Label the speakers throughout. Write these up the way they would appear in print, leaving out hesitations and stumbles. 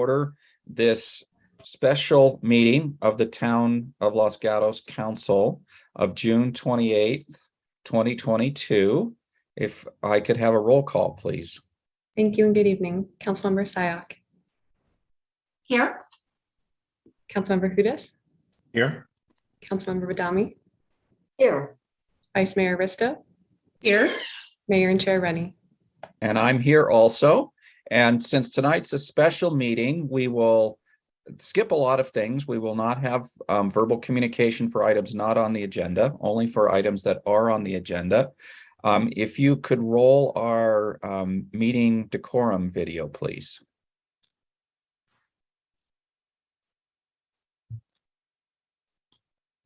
Speaker 1: order this special meeting of the Town of Los Gatos Council of June 28th, 2022. If I could have a roll call, please.
Speaker 2: Thank you and good evening. Councilmember Sayak.
Speaker 3: Here.
Speaker 2: Councilmember Hudas.
Speaker 4: Here.
Speaker 2: Councilmember Badami.
Speaker 3: Here.
Speaker 2: Vice Mayor Risto.
Speaker 3: Here.
Speaker 2: Mayor and Chair Rennie.
Speaker 1: And I'm here also. And since tonight's a special meeting, we will skip a lot of things. We will not have verbal communication for items not on the agenda, only for items that are on the agenda. If you could roll our meeting decorum video, please.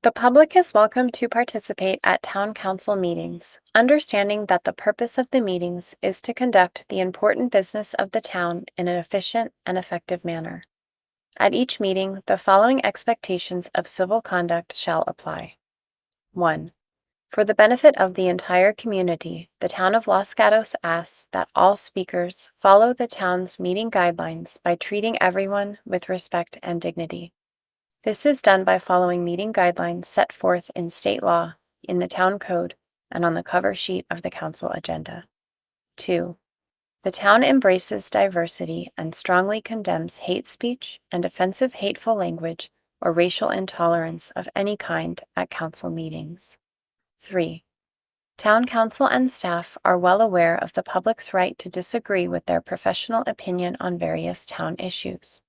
Speaker 5: The public is welcome to participate at town council meetings, understanding that the purpose of the meetings is to conduct the important business of the town in an efficient and effective manner. At each meeting, the following expectations of civil conduct shall apply. 1. For the benefit of the entire community, the town of Los Gatos asks that all speakers follow the town's meeting guidelines by treating everyone with respect and dignity. This is done by following meeting guidelines set forth in state law, in the town code, and on the cover sheet of the council agenda. 2. The town embraces diversity and strongly condemns hate speech and offensive hateful language or racial intolerance of any kind at council meetings. 3. Town council and staff are well aware of the public's right to disagree with their professional opinion on various town issues.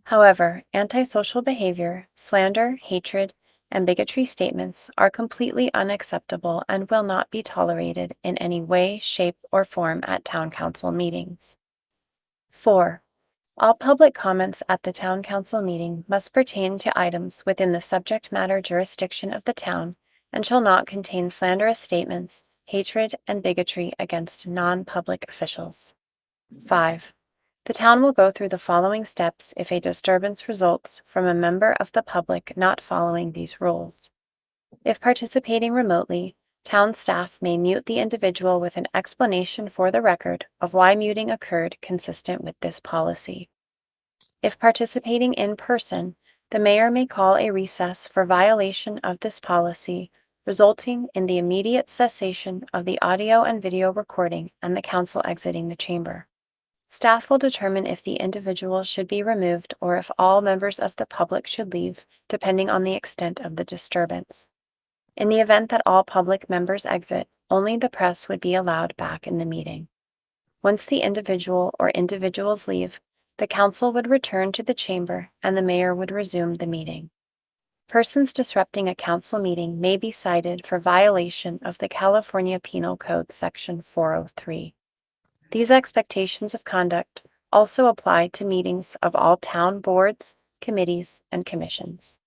Speaker 5: However, antisocial behavior, slander, hatred, and bigotry statements are completely unacceptable and will not be tolerated in any way, shape, or form at town council meetings. 4. All public comments at the town council meeting must pertain to items within the subject matter jurisdiction of the town and shall not contain slanderous statements, hatred, and bigotry against non-public officials. 5. The town will go through the following steps if a disturbance results from a member of the public not following these rules. If participating remotely, town staff may mute the individual with an explanation for the record of why muting occurred consistent with this policy. If participating in person, the mayor may call a recess for violation of this policy, resulting in the immediate cessation of the audio and video recording and the council exiting the chamber. Staff will determine if the individual should be removed or if all members of the public should leave, depending on the extent of the disturbance. In the event that all public members exit, only the press would be allowed back in the meeting. Once the individual or individuals leave, the council would return to the chamber and the mayor would resume the meeting. Persons disrupting a council meeting may be cited for violation of the California Penal Code Section 403. These expectations of conduct also apply to meetings of all town boards, committees, and commissions.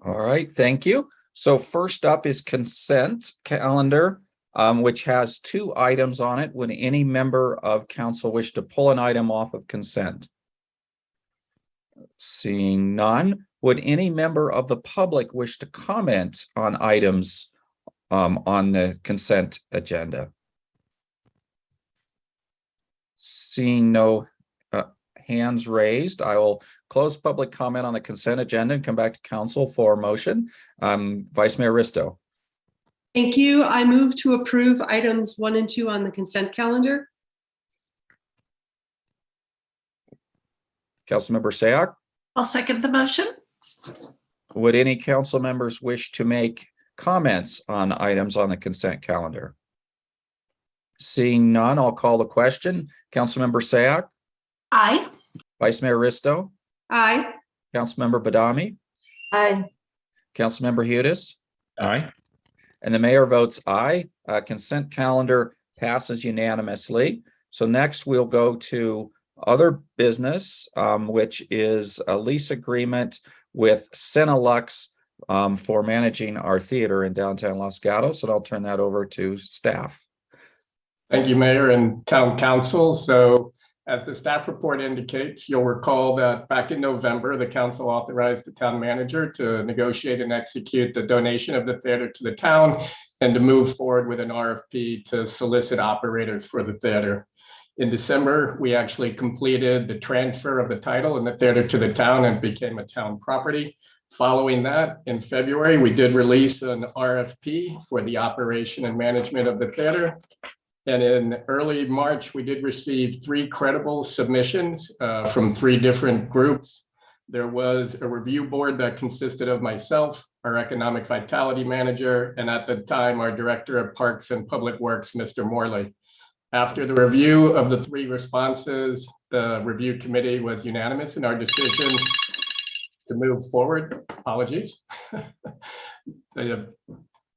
Speaker 1: All right, thank you. So first up is consent calendar, which has 2 items on it. Would any member of council wish to pull an item off of consent? Seeing none, would any member of the public wish to comment on items on the consent agenda? Seeing no hands raised, I will close public comment on the consent agenda and come back to council for motion. Vice Mayor Risto.
Speaker 3: Thank you. I move to approve items 1 and 2 on the consent calendar.
Speaker 1: Councilmember Sayak.
Speaker 3: I'll second the motion.
Speaker 1: Would any council members wish to make comments on items on the consent calendar? Seeing none, I'll call the question. Councilmember Sayak.
Speaker 3: Aye.
Speaker 1: Vice Mayor Risto.
Speaker 3: Aye.
Speaker 1: Councilmember Badami.
Speaker 3: Aye.
Speaker 1: Councilmember Hudas.
Speaker 4: Aye.
Speaker 1: And the mayor votes aye. Consent calendar passes unanimously. So next we'll go to other business, which is a lease agreement with Cinelux for managing our theater in downtown Los Gatos, and I'll turn that over to staff.
Speaker 6: Thank you, Mayor and Town Council. So as the staff report indicates, you'll recall that back in November, the council authorized the town manager to negotiate and execute the donation of the theater to the town and to move forward with an RFP to solicit operators for the theater. In December, we actually completed the transfer of the title and the theater to the town and became a town property. Following that, in February, we did release an RFP for the operation and management of the theater. And in early March, we did receive 3 credible submissions from 3 different groups. There was a review board that consisted of myself, our economic vitality manager, and at the time, our director of Parks and Public Works, Mr. Morley. After the review of the 3 responses, the review committee was unanimous in our decision to move forward. Apologies. The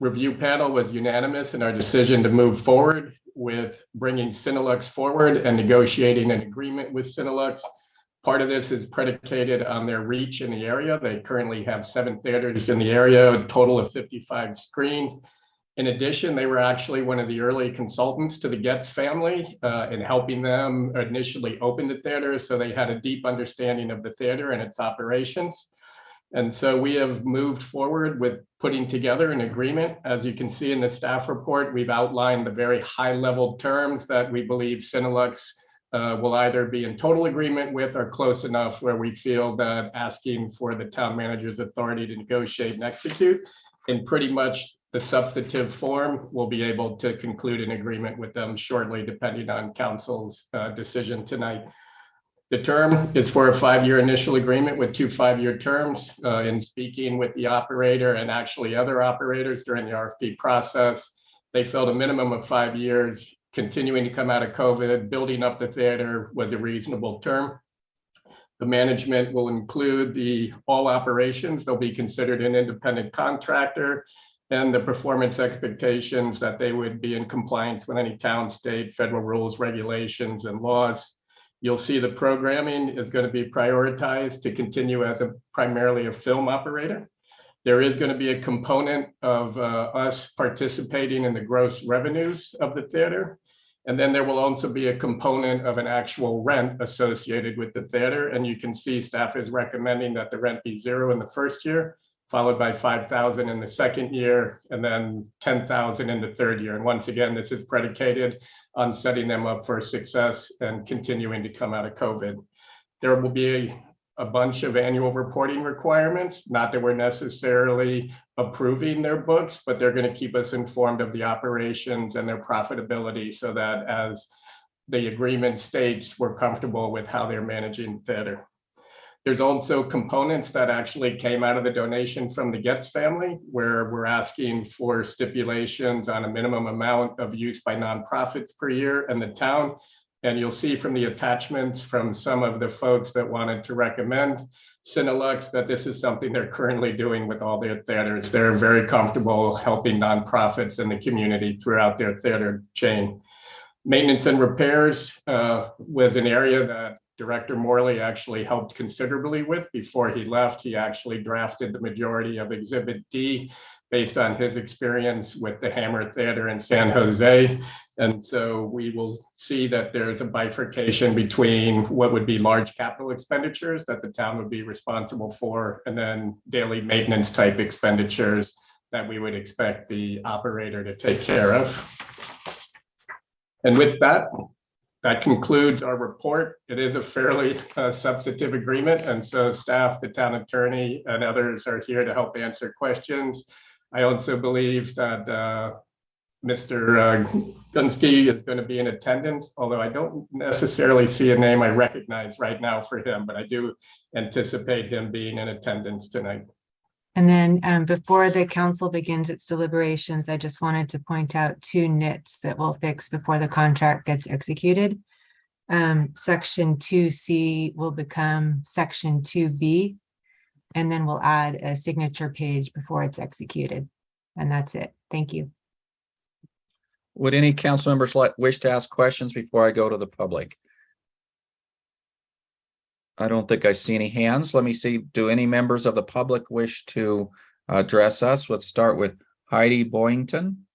Speaker 6: review panel was unanimous in our decision to move forward with bringing Cinelux forward and negotiating an agreement with Cinelux. Part of this is predicated on their reach in the area. They currently have 7 theaters in the area, a total of 55 screens. In addition, they were actually one of the early consultants to the Gatos family in helping them initially open the theater. So they had a deep understanding of the theater and its operations. And so we have moved forward with putting together an agreement. As you can see in the staff report, we've outlined the very high level terms that we believe Cinelux will either be in total agreement with or close enough where we feel that asking for the town manager's authority to negotiate and execute in pretty much the substantive form, we'll be able to conclude an agreement with them shortly, depending on council's decision tonight. The term is for a 5-year initial agreement with 2 5-year terms. In speaking with the operator and actually other operators during the RFP process, they felt a minimum of 5 years. Continuing to come out of COVID, building up the theater was a reasonable term. The management will include all operations. They'll be considered an independent contractor, and the performance expectations that they would be in compliance with any town, state, federal rules, regulations, and laws. You'll see the programming is going to be prioritized to continue as primarily a film operator. There is going to be a component of us participating in the gross revenues of the theater. And then there will also be a component of an actual rent associated with the theater. And you can see staff is recommending that the rent be 0 in the first year, followed by 5,000 in the second year, and then 10,000 in the third year. And once again, this is predicated on setting them up for success and continuing to come out of COVID. There will be a bunch of annual reporting requirements, not that we're necessarily approving their books, but they're going to keep us informed of the operations and their profitability so that as the agreement states, we're comfortable with how they're managing theater. There's also components that actually came out of the donation from the Gatos family, where we're asking for stipulations on a minimum amount of use by nonprofits per year in the town. And you'll see from the attachments from some of the folks that wanted to recommend Cinelux that this is something they're currently doing with all their theaters. They're very comfortable helping nonprofits in the community throughout their theater chain. Maintenance and repairs was an area that Director Morley actually helped considerably with. Before he left, he actually drafted the majority of Exhibit D based on his experience with the Hammer Theater in San Jose. And so we will see that there's a bifurcation between what would be large capital expenditures that the town would be responsible for, and then daily maintenance type expenditures that we would expect the operator to take care of. And with that, that concludes our report. It is a fairly substantive agreement, and so staff, the town attorney, and others are here to help answer questions. I also believe that Mr. Gunsky is going to be in attendance, although I don't necessarily see a name I recognize right now for him, but I do anticipate him being in attendance tonight.
Speaker 4: And then before the council begins its deliberations, I just wanted to point out 2 nits that we'll fix before the contract gets executed. Section 2C will become Section 2B, and then we'll add a signature page before it's executed. And that's it. Thank you.
Speaker 1: Would any council members wish to ask questions before I go to the public? I don't think I see any hands. Let me see. Do any members of the public wish to address us? Let's start with Heidi Boynton.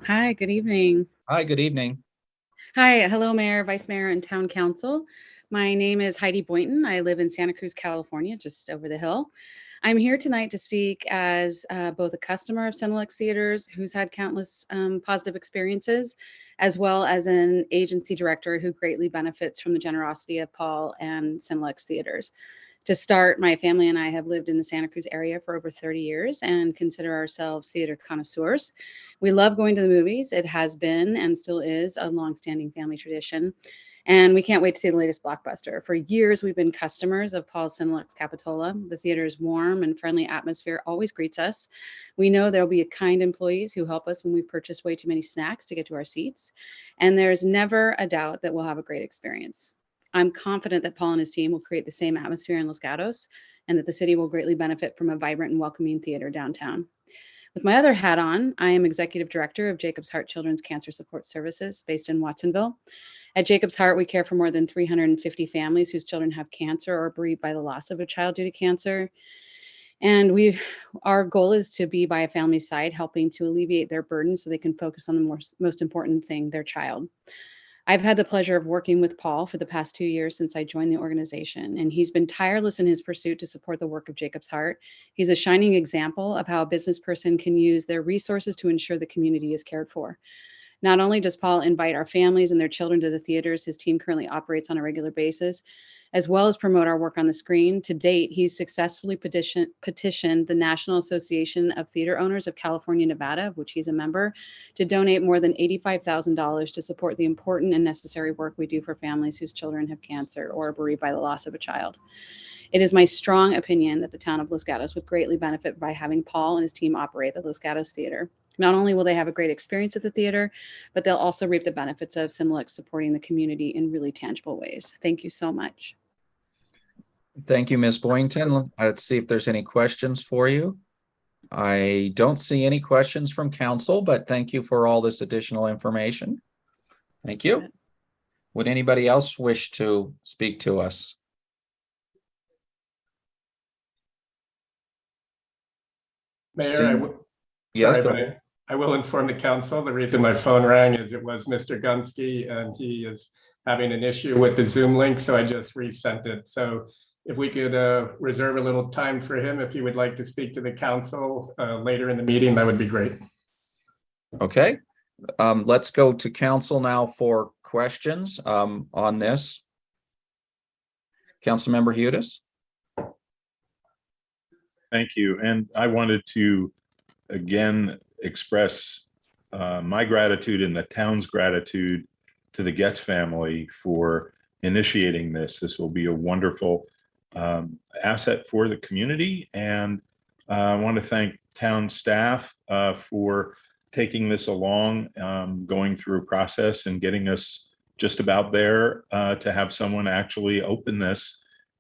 Speaker 7: Hi, good evening.
Speaker 1: Hi, good evening.
Speaker 7: Hi, hello, Mayor, Vice Mayor, and Town Council. My name is Heidi Boynton. I live in Santa Cruz, California, just over the hill. I'm here tonight to speak as both a customer of Cinelex Theaters who's had countless positive experiences, as well as an agency director who greatly benefits from the generosity of Paul and Cinelex Theaters. To start, my family and I have lived in the Santa Cruz area for over 30 years and consider ourselves theater connoisseurs. We love going to the movies. It has been and still is a longstanding family tradition. And we can't wait to see the latest blockbuster. For years, we've been customers of Paul's Cinelex Capitola. The theater's warm and friendly atmosphere always greets us. We know there'll be kind employees who help us when we purchase way too many snacks to get to our seats. And there's never a doubt that we'll have a great experience. I'm confident that Paul and his team will create the same atmosphere in Los Gatos and that the city will greatly benefit from a vibrant and welcoming theater downtown. With my other hat on, I am Executive Director of Jacob's Heart Children's Cancer Support Services based in Watsonville. At Jacob's Heart, we care for more than 350 families whose children have cancer or are bereaved by the loss of a child due to cancer. And our goal is to be by a family's side, helping to alleviate their burden so they can focus on the most important thing, their child. I've had the pleasure of working with Paul for the past 2 years since I joined the organization, and he's been tireless in his pursuit to support the work of Jacob's Heart. He's a shining example of how a business person can use their resources to ensure the community is cared for. Not only does Paul invite our families and their children to the theaters his team currently operates on a regular basis, as well as promote our work on the screen, to date, he's successfully petitioned the National Association of Theater Owners of California, Nevada, of which he's a member, to donate more than $85,000 to support the important and necessary work we do for families whose children have cancer or are bereaved by the loss of a child. It is my strong opinion that the town of Los Gatos would greatly benefit by having Paul and his team operate the Los Gatos Theater. Not only will they have a great experience at the theater, but they'll also reap the benefits of Cinelex supporting the community in really tangible ways. Thank you so much.
Speaker 1: Thank you, Ms. Boynton. Let's see if there's any questions for you. I don't see any questions from council, but thank you for all this additional information. Thank you. Would anybody else wish to speak to us?
Speaker 6: Mayor,
Speaker 1: Yes,
Speaker 6: sorry, but I will inform the council. The reason my phone rang is it was Mr. Gunsky and he is having an issue with the Zoom link, so I just resent it. So if we could reserve a little time for him, if he would like to speak to the council later in the meeting, that would be great.
Speaker 1: Okay, let's go to council now for questions on this. Councilmember Hudes.
Speaker 8: Thank you. And I wanted to again express my gratitude and the town's gratitude to the Getz family for initiating this. This will be a wonderful asset for the community. And I want to thank town staff for taking this along, going through a process and getting us just about there to have someone actually open this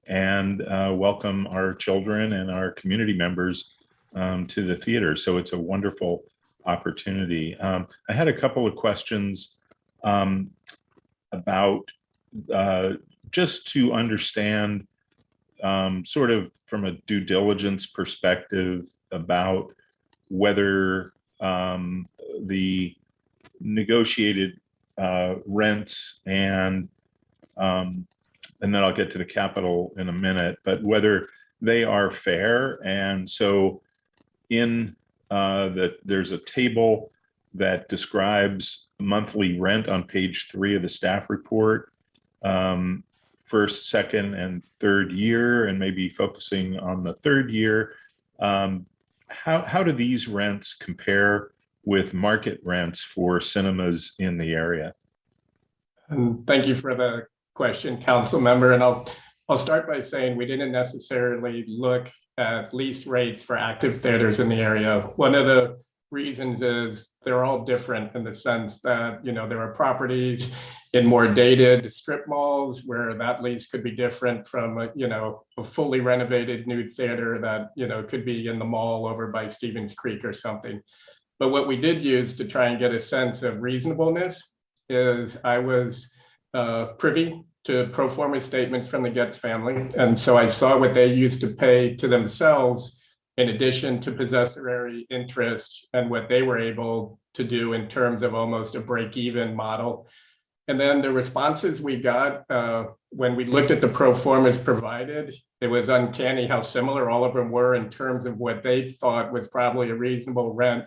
Speaker 8: and welcome our children and our community members to the theater. So it's a wonderful opportunity. I had a couple of questions about just to understand sort of from a due diligence perspective about whether the negotiated rents and then I'll get to the capital in a minute, but whether they are fair. And so in there's a table that describes monthly rent on page 3 of the staff report, first, second, and third year, and maybe focusing on the third year. How do these rents compare with market rents for cinemas in the area?
Speaker 6: And thank you for the question, council member. And I'll start by saying we didn't necessarily look at lease rates for active theaters in the area. One of the reasons is they're all different in the sense that, you know, there are properties in more dated strip malls where that lease could be different from a fully renovated new theater that, could be in the mall over by Stevens Creek or something. But what we did use to try and get a sense of reasonableness is I was privy to pro forma statements from the Getz family. And so I saw what they used to pay to themselves in addition to possessory interest and what they were able to do in terms of almost a break-even model. And then the responses we got, when we looked at the pro formas provided, it was uncanny how similar all of them were in terms of what they thought was probably a reasonable rent,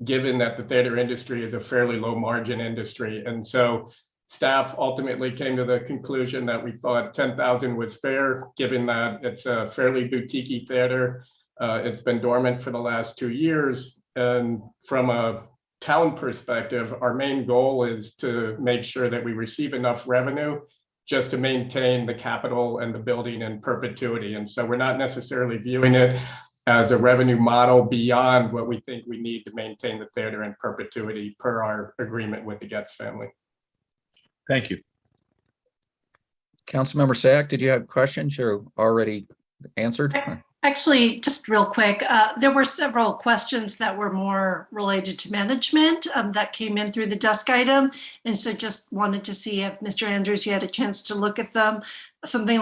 Speaker 6: given that the theater industry is a fairly low margin industry. And so staff ultimately came to the conclusion that we thought 10,000 was fair, given that it's a fairly boutique theater. It's been dormant for the last 2 years. And from a town perspective, our main goal is to make sure that we receive enough revenue just to maintain the capital and the building in perpetuity. And so we're not necessarily viewing it as a revenue model beyond what we think we need to maintain the theater in perpetuity per our agreement with the Getz family.
Speaker 8: Thank you.
Speaker 1: Councilmember Sack, did you have questions? You're already answered.
Speaker 9: Actually, just real quick, there were several questions that were more related to management that came in through the desk item. And so just wanted to see if Mr. Andrews, you had a chance to look at them. Something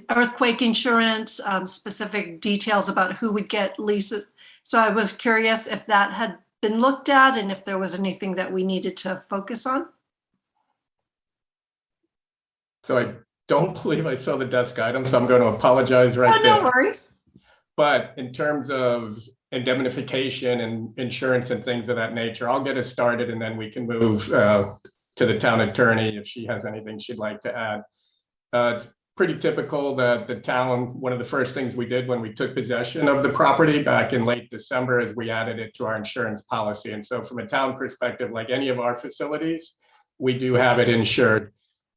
Speaker 9: earthquake insurance, specific details about who would get leases. So I was curious if that had been looked at and if there was anything that we needed to focus on.
Speaker 6: So I don't believe I saw the desk item, so I'm going to apologize right there.
Speaker 9: No worries.
Speaker 6: But in terms of indemnification and insurance and things of that nature, I'll get us started and then we can move to the town attorney if she has anything she'd like to add. It's pretty typical that the town, one of the first things we did when we took possession of the property back in late December is we added it to our insurance policy. And so from a town perspective, like any of our facilities, we do have it insured.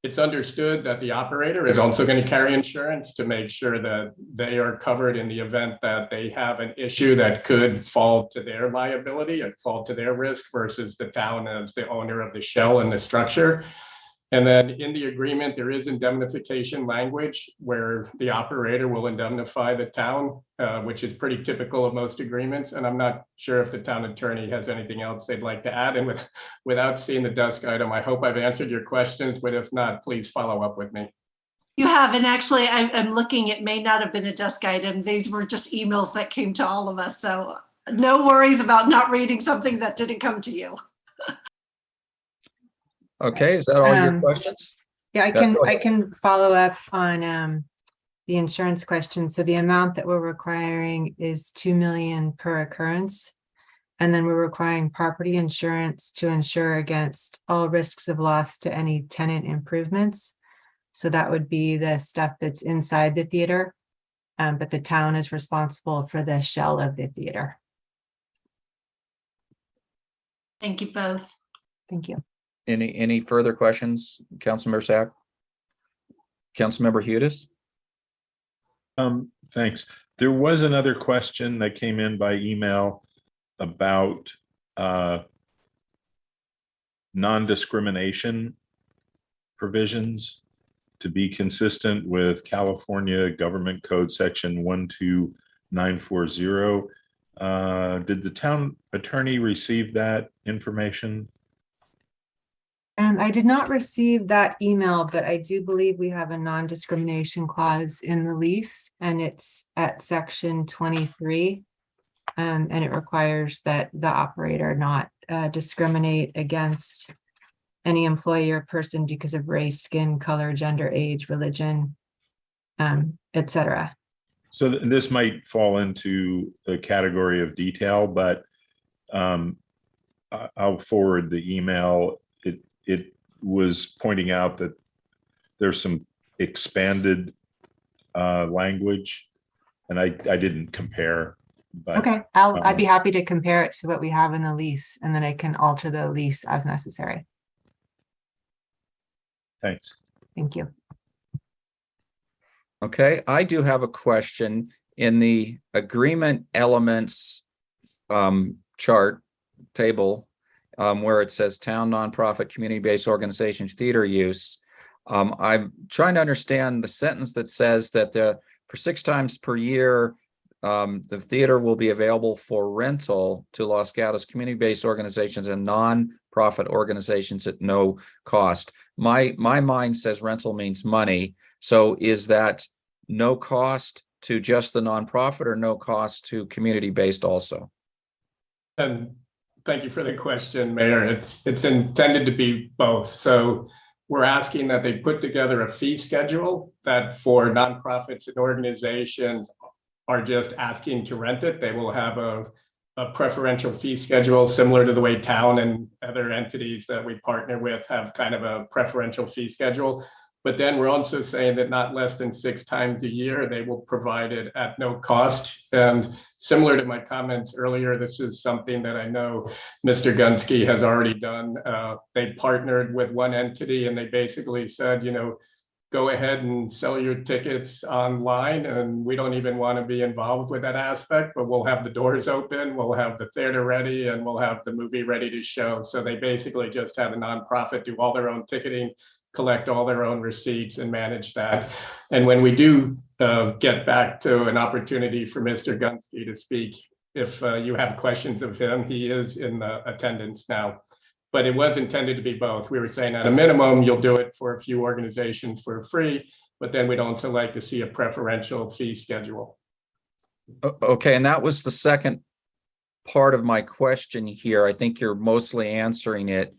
Speaker 6: It's understood that the operator is also going to carry insurance to make sure that they are covered in the event that they have an issue that could fall to their liability and fall to their risk versus the town as the owner of the shell and the structure. And then in the agreement, there is indemnification language where the operator will indemnify the town, which is pretty typical of most agreements. And I'm not sure if the town attorney has anything else they'd like to add. And without seeing the desk item, I hope I've answered your questions, but if not, please follow up with me.
Speaker 9: You have, and actually I'm looking, it may not have been a desk item. These were just emails that came to all of us. So no worries about not reading something that didn't come to you.
Speaker 1: Okay, is that all your questions?
Speaker 4: Yeah,
Speaker 1: go
Speaker 4: I
Speaker 1: ahead.
Speaker 4: can follow up on the insurance question. So the amount that we're requiring is 2 million per occurrence. And then we're requiring property insurance to insure against all risks of loss to any tenant improvements. So that would be the stuff that's inside the theater, but the town is responsible for the shell of the theater.
Speaker 9: Thank you both.
Speaker 4: Thank you.
Speaker 1: Any further questions, Councilmember Sack? Councilmember Hudas?
Speaker 8: Thanks. There was another question that came in by email about non-discrimination provisions to be consistent with California Government Code Section 12940. Did the town attorney receive that information?
Speaker 4: I did not receive that email, but I do believe we have a non-discrimination clause in the lease, and it's at section 23. And it requires that the operator not discriminate against any employee or person because of race, skin, color, gender, age, religion, etc.
Speaker 8: So this might fall into a category of detail, but I'll forward the email. It was pointing out that there's some expanded language, and I didn't compare. But,
Speaker 4: Okay, I'd be happy to compare it to what we have in the lease, and then I can alter the lease as necessary.
Speaker 8: Thanks.
Speaker 4: Thank you.
Speaker 1: Okay, I do have a question in the agreement elements chart table where it says town nonprofit community-based organization theater use. I'm trying to understand the sentence that says that for 6 times per year, the theater will be available for rental to Los Gatos community-based organizations and non-profit organizations at no cost. My mind says rental means money. So is that no cost to just the nonprofit or no cost to community-based also?
Speaker 6: And Thank you for the question, Mayor. It's intended to be both. So we're asking that they put together a fee schedule that for nonprofits and organizations are just asking to rent it. They will have a preferential fee schedule similar to the way town and other entities that we partner with have kind of a preferential fee schedule. But then we're also saying that not less than 6 times a year, they will provide it at no cost. And similar to my comments earlier, this is something that I know Mr. Gunsky has already done. They partnered with one entity and they basically said, go ahead and sell your tickets online, and we don't even want to be involved with that aspect, but we'll have the doors open, we'll have the theater ready, and we'll have the movie ready to show. So they basically just have a nonprofit do all their own ticketing, collect all their own receipts, and manage that. And when we do get back to an opportunity for Mr. Gunsky to speak, if you have questions of him, he is in attendance now. But it was intended to be both. We were saying at a minimum, you'll do it for a few organizations for free, but then we'd also like to see a preferential fee schedule.
Speaker 1: Okay, and that was the second part of my question here. I think you're mostly answering it.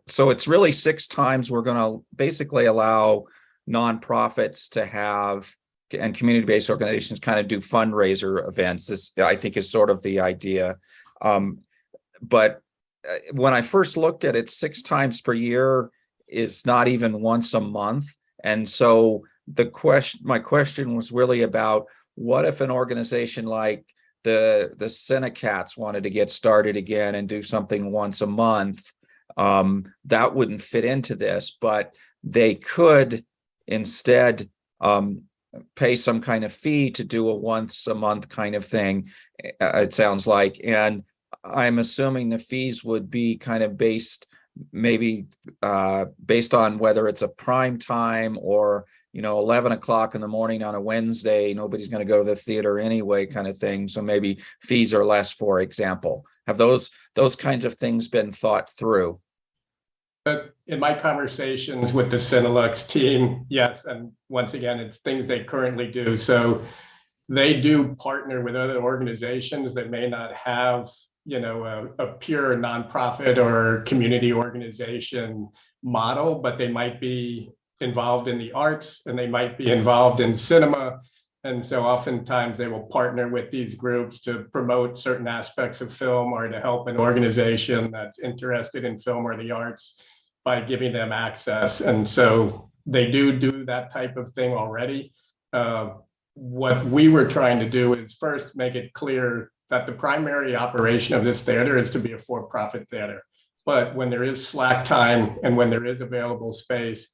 Speaker 1: So it's really 6 times we're going to basically allow nonprofits to have and community-based organizations kind of do fundraiser events. This, I think, is sort of the idea. But when I first looked at it, 6 times per year is not even once a month. And so my question was really about, what if an organization like the Cinecats wanted to get started again and do something once a month? That wouldn't fit into this, but they could instead pay some kind of fee to do a once a month kind of thing, it sounds like. And I'm assuming the fees would be kind of based on whether it's a prime time or 11 o'clock in the morning on a Wednesday. Nobody's going to go to the theater anyway, kind of thing. So maybe fees are less, for example. Have those kinds of things been thought through?
Speaker 6: But in my conversations with the Cinelux team, yes, and once again, it's things they currently do. So they do partner with other organizations that may not have a pure nonprofit or community organization model, but they might be involved in the arts and they might be involved in cinema. And so oftentimes they will partner with these groups to promote certain aspects of film or to help an organization that's interested in film or the arts by giving them access. And so they do that type of thing already. What we were trying to do is first make it clear that the primary operation of this theater is to be a for-profit theater. But when there is slack time and when there is available space,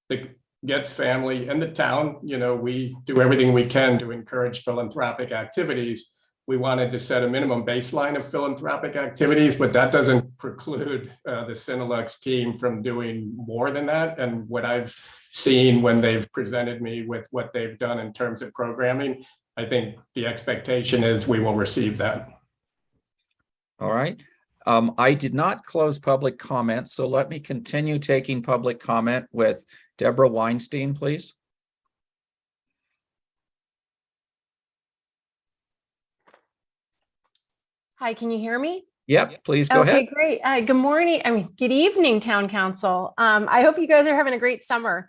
Speaker 6: the Getz family and the town, we do everything we can to encourage philanthropic activities. We wanted to set a minimum baseline of philanthropic activities, but that doesn't preclude the Cinelux team from doing more than that. And what I've seen when they've presented me with what they've done in terms of programming, I think the expectation is we will receive that.
Speaker 1: All right. I did not close public comment, so let me continue taking public comment with Deborah Weinstein, please.
Speaker 10: Hi, can you hear me?
Speaker 1: Yep, please go ahead.
Speaker 10: Okay, great. Good morning. Good evening, Town Council. I hope you guys are having a great summer.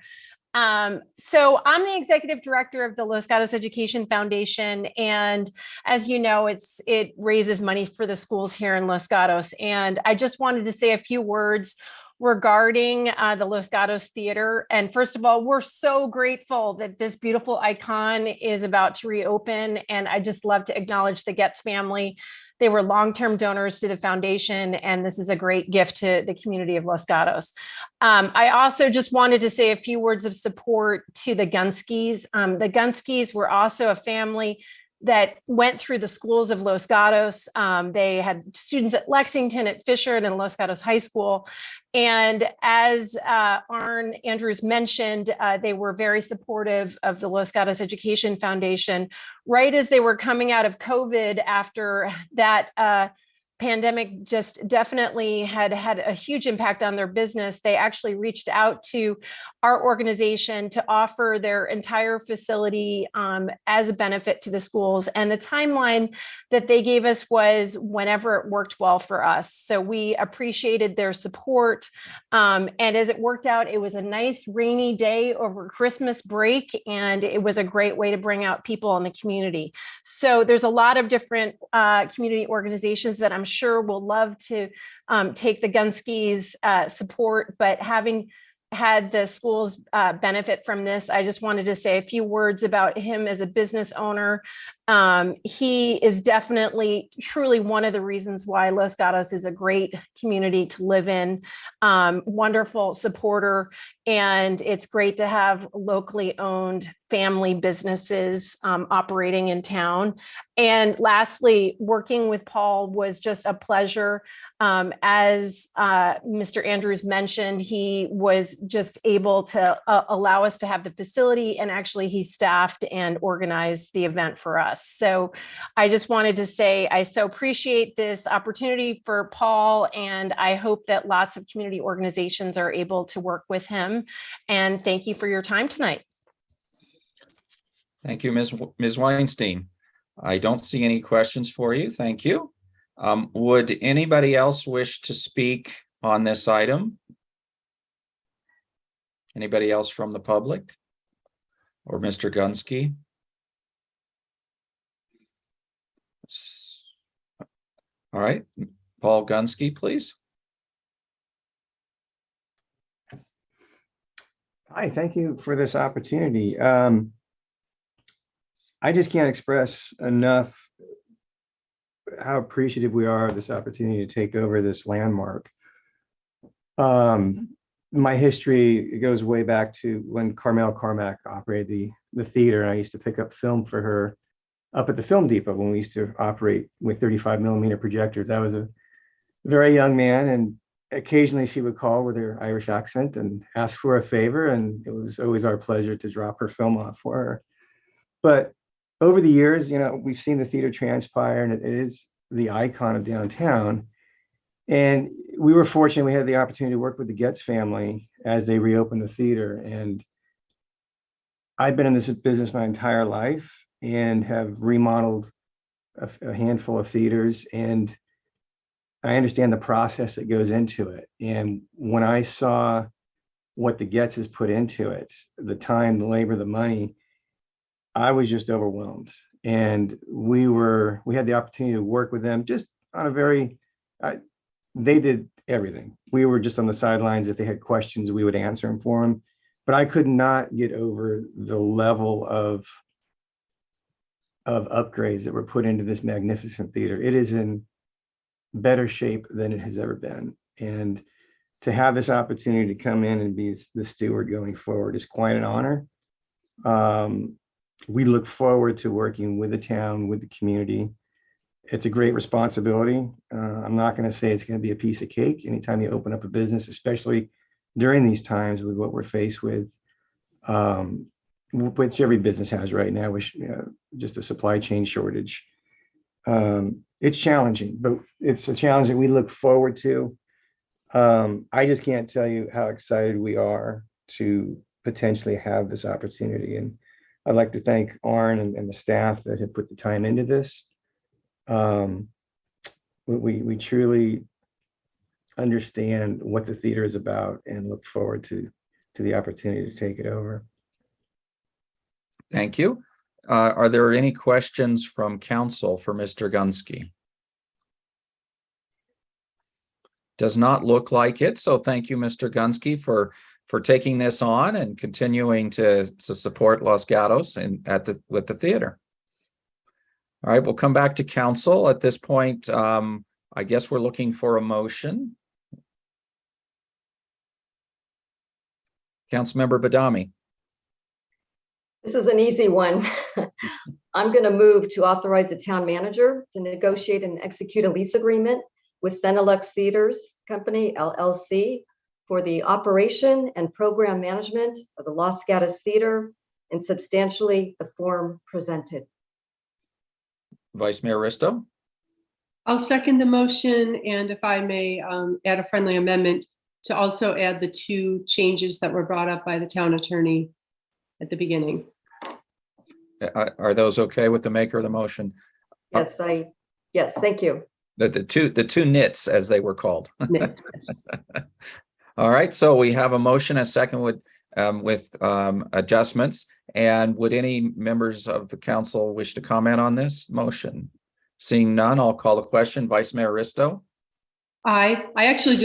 Speaker 10: So I'm the executive director of the Los Gatos Education Foundation. And as you know, it raises money for the schools here in Los Gatos. And I just wanted to say a few words regarding the Los Gatos Theater. And first of all, we're so grateful that this beautiful icon is about to reopen. And I just love to acknowledge the Getz family. They were long-term donors to the foundation, and this is a great gift to the community of Los Gatos. I also just wanted to say a few words of support to the Gunskys. The Gunskys were also a family that went through the schools of Los Gatos. They had students at Lexington, at Fisher, and in Los Gatos High School. And as Arn Andrews mentioned, they were very supportive of the Los Gatos Education Foundation. Right as they were coming out of COVID after that pandemic just definitely had a huge impact on their business, they actually reached out to our organization to offer their entire facility as a benefit to the schools. And the timeline that they gave us was whenever it worked well for us. So we appreciated their support. And as it worked out, it was a nice rainy day over Christmas break, and it was a great way to bring out people in the community. So there's a lot of different community organizations that I'm sure will love to take the Gunskys' support, but having had the schools benefit from this, I just wanted to say a few words about him as a business owner. He is definitely truly one of the reasons why Los Gatos is a great community to live in. Wonderful supporter, and it's great to have locally owned family businesses operating in town. And lastly, working with Paul was just a pleasure. As Mr. Andrews mentioned, he was just able to allow us to have the facility, and actually he staffed and organized the event for us. So I just wanted to say I so appreciate this opportunity for Paul, and I hope that lots of community organizations are able to work with him. And thank you for your time tonight.
Speaker 1: Thank you, Ms. Weinstein. I don't see any questions for you. Thank you. Would anybody else wish to speak on this item? Anybody else from the public or Mr. Gunsky? All right, Paul Gunsky, please.
Speaker 11: Hi, thank you for this opportunity. I just can't express enough how appreciative we are of this opportunity to take over this landmark. My history goes way back to when Carmel Carmack operated the theater, and I used to pick up film for her up at the Film Depot when we used to operate with 35mm projectors. I was a very young man, and occasionally she would call with her Irish accent and ask for a favor, and it was always our pleasure to drop her film off for her. But over the years, we've seen the theater transpire, and it is the icon of downtown. And we were fortunate we had the opportunity to work with the Getz family as they reopened the theater. And I've been in this business my entire life and have remodeled a handful of theaters, and I understand the process that goes into it. And when I saw what the Getz has put into it, the time, the labor, the money, I was just overwhelmed. And we had the opportunity to work with them just on a very, they did everything. We were just on the sidelines. If they had questions, we would answer them for them. But I could not get over the level of upgrades that were put into this magnificent theater. It is in better shape than it has ever been. And to have this opportunity to come in and be the steward going forward is quite an honor. We look forward to working with the town, with the community. It's a great responsibility. I'm not going to say it's going to be a piece of cake anytime you open up a business, especially during these times with what we're faced with, which every business has right now, which just a supply chain shortage. It's challenging, but it's a challenge that we look forward to. I just can't tell you how excited we are to potentially have this opportunity. And I'd like to thank Arn and the staff that have put the time into this. We truly understand what the theater is about and look forward to the opportunity to take it over.
Speaker 1: Thank you. Are there any questions from council for Mr. Gunsky? Does not look like it. So thank you, Mr. Gunsky, for taking this on and continuing to support Los Gatos with the theater. All right, we'll come back to council at this point. I guess we're looking for a motion. Councilmember Badami.
Speaker 12: This is an easy one. I'm going to move to authorize the town manager to negotiate and execute a lease agreement with Senelux Theaters Company, LLC, for the operation and program management of the Los Gatos Theater in substantially the form presented.
Speaker 1: Vice Mayor Risto.
Speaker 3: I'll second the motion, and if I may add a friendly amendment to also add the 2 changes that were brought up by the town attorney at the beginning.
Speaker 1: Are those okay with the maker of the motion?
Speaker 12: Yes, thank you.
Speaker 1: The two nits, as they were called.
Speaker 3: Nits.
Speaker 1: All right, so we have a motion, a second with adjustments. And would any members of the council wish to comment on this motion? Seeing none, I'll call the question. Vice Mayor Risto.
Speaker 3: I actually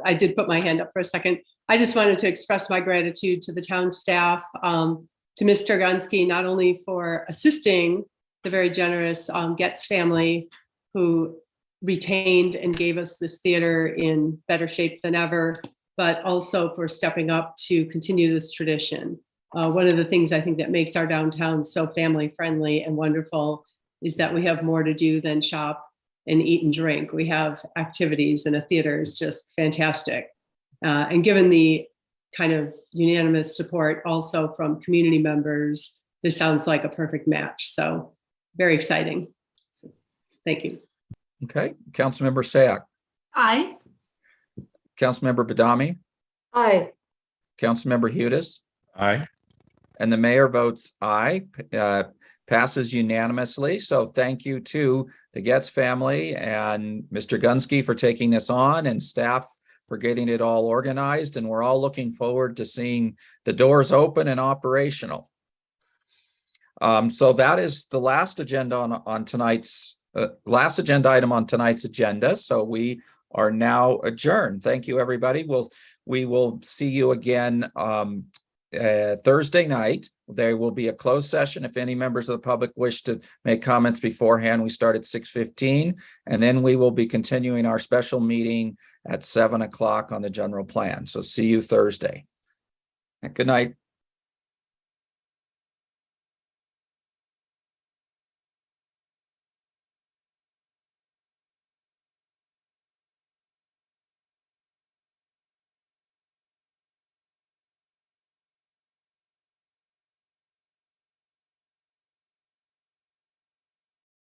Speaker 3: I did put my hand up for a second. I just wanted to express my gratitude to the town staff, to Mr. Gunsky, not only for assisting the very generous Getz family who retained and gave us this theater in better shape than ever, but also for stepping up to continue this tradition. One of the things I think that makes our downtown so family friendly and wonderful is that we have more to do than shop and eat and drink. We have activities, and a theater is just fantastic. And given the kind of unanimous support also from community members, this sounds like a perfect match. So very exciting. So, thank you.
Speaker 1: Okay, Councilmember Sayak,
Speaker 9: Aye.
Speaker 1: Councilmember Badami,
Speaker 12: Aye.
Speaker 1: Councilmember Hudas,
Speaker 8: Aye.
Speaker 1: and the mayor votes aye. Passes unanimously. So thank you to the Getz family and Mr. Gunsky for taking this on, and staff for getting it all organized. And we're all looking forward to seeing the doors open and operational. So that is the last agenda on tonight's last agenda item on tonight's agenda. So we are now adjourned. Thank you, everybody. We will see you again Thursday night. There will be a closed session. If any members of the public wish to make comments beforehand, we start at 6:15, and then we will be continuing our special meeting at 7 o'clock on the general plan. So see you Thursday. Good night.